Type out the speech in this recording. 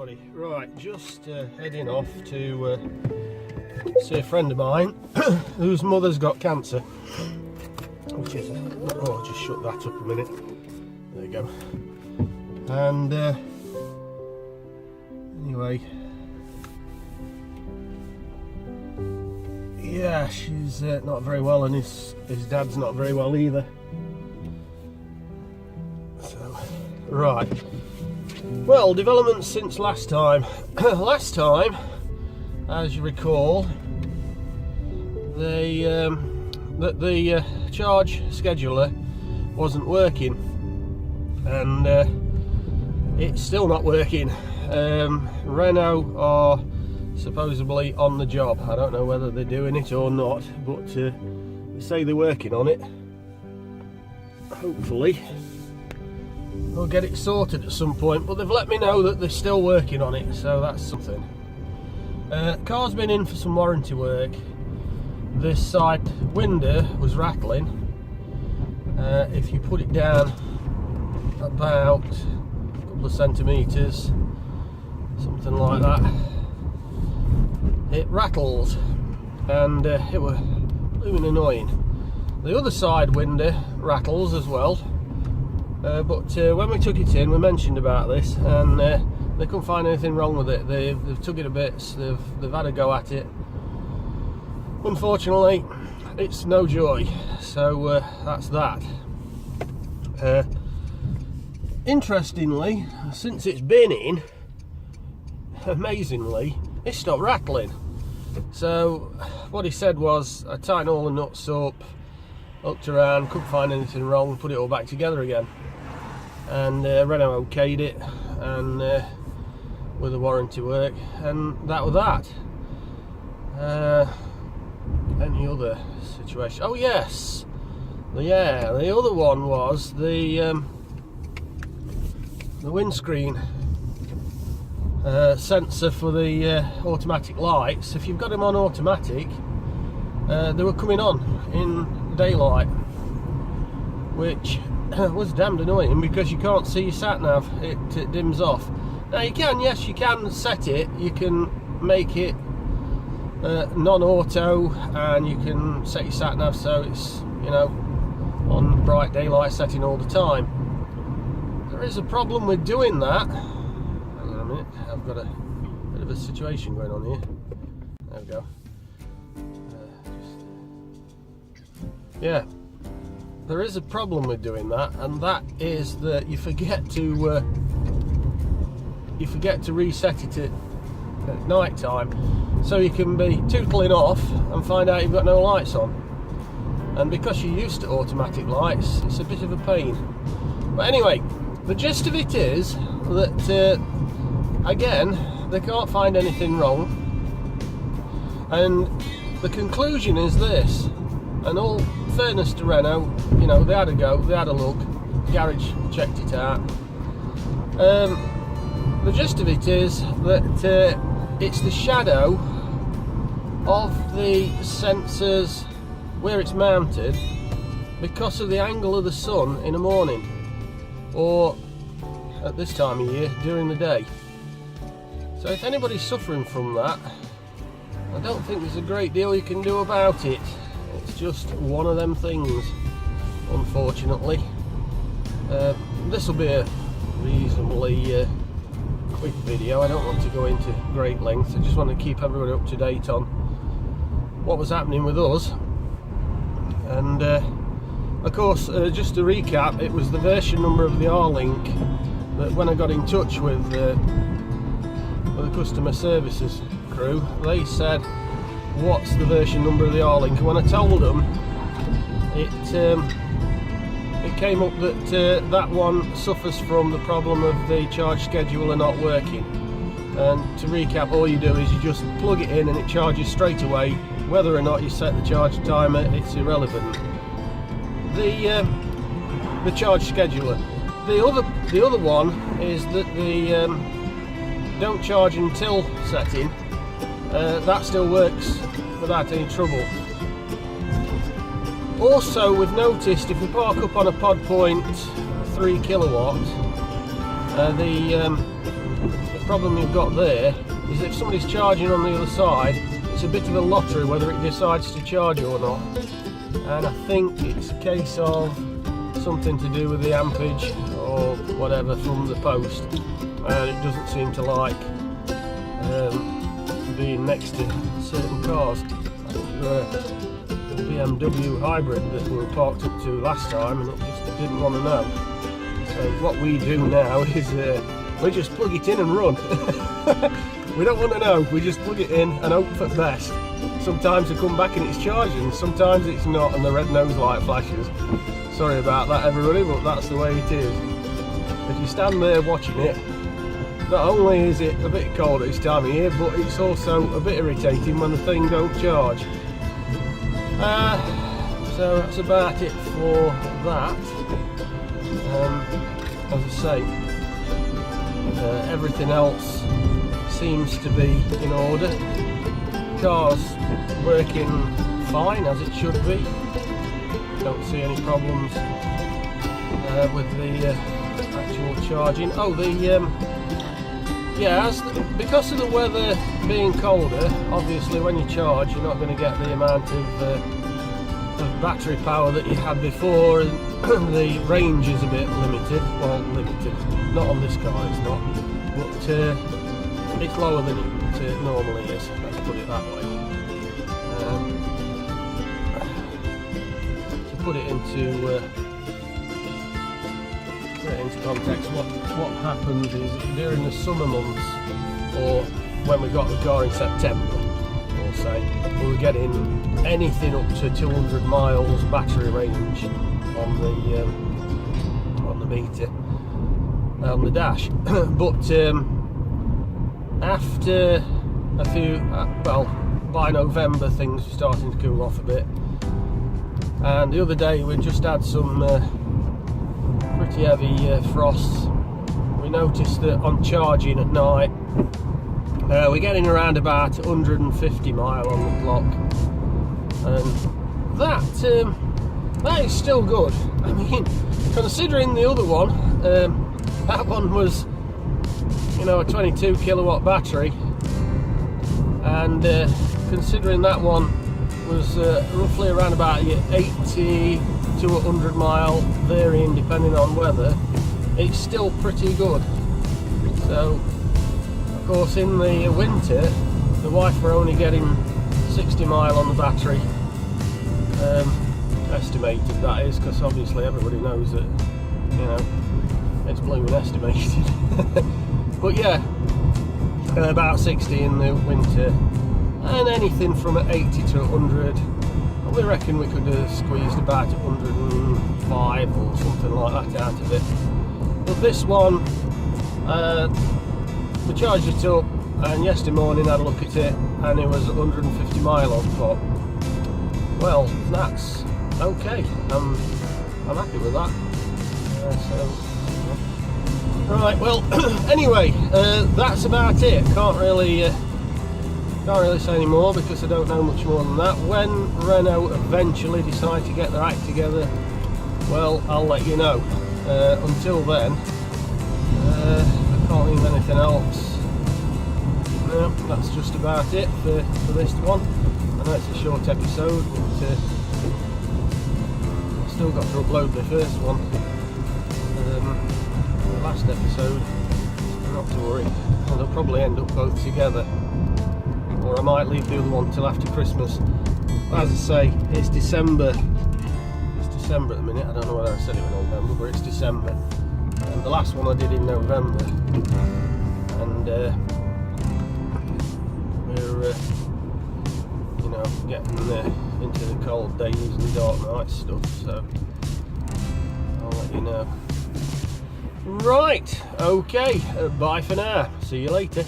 everybody. Right, just heading off to see a friend of mine whose mother's got cancer, which is oh, I'll just shut that up a minute. There you go. And anyway, yeah, she's not very well, and his dad's not very well either. So, right. Well, developments since last time. Last time, as you recall, the charge scheduler wasn't working, and it's still not working. Renault are supposedly on the job. I don't know whether they're doing it or not, but they say they're working on it. Hopefully we'll get it sorted at some point, but they've let me know that they're still working on it, so that's something. Car's been in for some warranty work. This side window was rattling. If you put it down about a couple of centimetres, something like that, it rattles, and it was blooming annoying. The other side window rattles as well, but when we took it in, we mentioned about this, and they couldn't find anything wrong with it. They've took it to bits, they've had a go at it. Unfortunately, it's no joy, so that's that. Interestingly, since it's been in, amazingly, it stopped rattling. So what he said was, I tightened all the nuts up, looked around, couldn't find anything wrong, put it all back together again, and Renault okayed it, and with the warranty work, and that was that. Any other situation? Oh yes, yeah, the other one was the windscreen sensor for the automatic lights. If you've got them on automatic, they were coming on in daylight, which was damned annoying because you can't see your sat nav. It dims off. Now you can, yes, you can set it. You can make it non-auto, and you can set your sat nav so it's, you know, on bright daylight setting all the time. There is a problem with doing that. Hang on a minute, I've got a bit of a situation going on here. There we go. Yeah, there is a problem with doing that, and that is that you forget to reset it at night time, so you can be tootling off and find out you've got no lights on. And because you're used to automatic lights, it's a bit of a pain. But anyway, the gist of it is that again, they can't find anything wrong, and the conclusion is this. And all fairness to Renault, you know, they had a go, they had a look, the garage checked it out. The gist of it is that it's the shadow of the sensors where it's mounted because of the angle of the sun in the morning, or at this time of year during the day. So if anybody's suffering from that, I don't think there's a great deal you can do about it. It's just one of them things, unfortunately. This will be a reasonably quick video. I don't want to go into great length. I just want to keep everybody up to date on what was happening with us. And of course, just to recap, it was the version number of the R-Link that when I got in touch with the customer services crew, they said, what's the version number of the R-Link? And when I told them, it came up that that one suffers from the problem of the charge scheduler not working. And to recap, all you do is you just plug it in and it charges straight away. Whether or not you set the charge timer, it's irrelevant. The charge scheduler. The other one is that the don't charge until setting. That still works without any trouble. Also, we've noticed if we park up on a pod point 3 kilowatt, the problem you've got there is if somebody's charging on the other side, it's a bit of a lottery whether it decides to charge or not. And I think it's a case of something to do with the ampage or whatever from the post, and it doesn't seem to like being next to certain cars. I think the BMW hybrid that we were parked up to last time, and it just didn't want to know. So what we do now is we just plug it in and run. We don't want to know, we just plug it in and hope for the best. Sometimes we come back and it's charging, sometimes it's not and the red nose light flashes. Sorry about that everybody, but that's the way it is. If you stand there watching it, not only is it a bit cold at this time of year, but it's also a bit irritating when the thing don't charge. So that's about it for that. As I say, everything else seems to be in order. Car's working fine as it should be. Don't see any problems with the actual charging. Oh, because of the weather being colder, obviously when you charge you're not going to get the amount of battery power that you had before, and the range is a bit limited. Well, limited, not on this car it's not, but it's lower than it normally is, let's put it that way. To put it into context, what happened is during the summer months, or when we got the car in September, we'll say, we were getting anything up to 200 miles battery range on the meter, on the dash. But after a few, by November things were starting to cool off a bit, and the other day we just had some pretty heavy frosts. We noticed that on charging at night we're getting around about 150 mile on the clock, and that is still good. I mean, considering the other one, that one was, you know, a 22 kilowatt battery, and considering that one was roughly around about 80 to 100 mile, varying depending on weather, it's still pretty good. So of course in the winter the wife were only getting 60 mile on the battery, estimated that is, because obviously everybody knows that, you know, it's blooming estimated. But yeah, about 60 in the winter, and anything from 80 to 100, we reckon we could have squeezed about 105 or something like that out of it. But this one, we charged it up, and yesterday morning had a look at it, and it was 150 mile on top. Well, that's okay. I'm happy with that. Right, well, anyway, that's about it. Can't really say any more because I don't know much more than that. When Renault eventually decide to get their act together, well, I'll let you know. Until then, I can't think of anything else. No, that's just about it for this one. I know it's a short episode, but I've still got to upload the first one. The last episode, not to worry, they'll probably end up both together, or I might leave the other one till after Christmas. But as I say, it's December at the minute. I don't know whether I said it in November, but it's December, and the last one I did in November, and we're you know, getting into the cold days and dark night stuff, so I'll let you know. Right, okay, bye for now, see you later.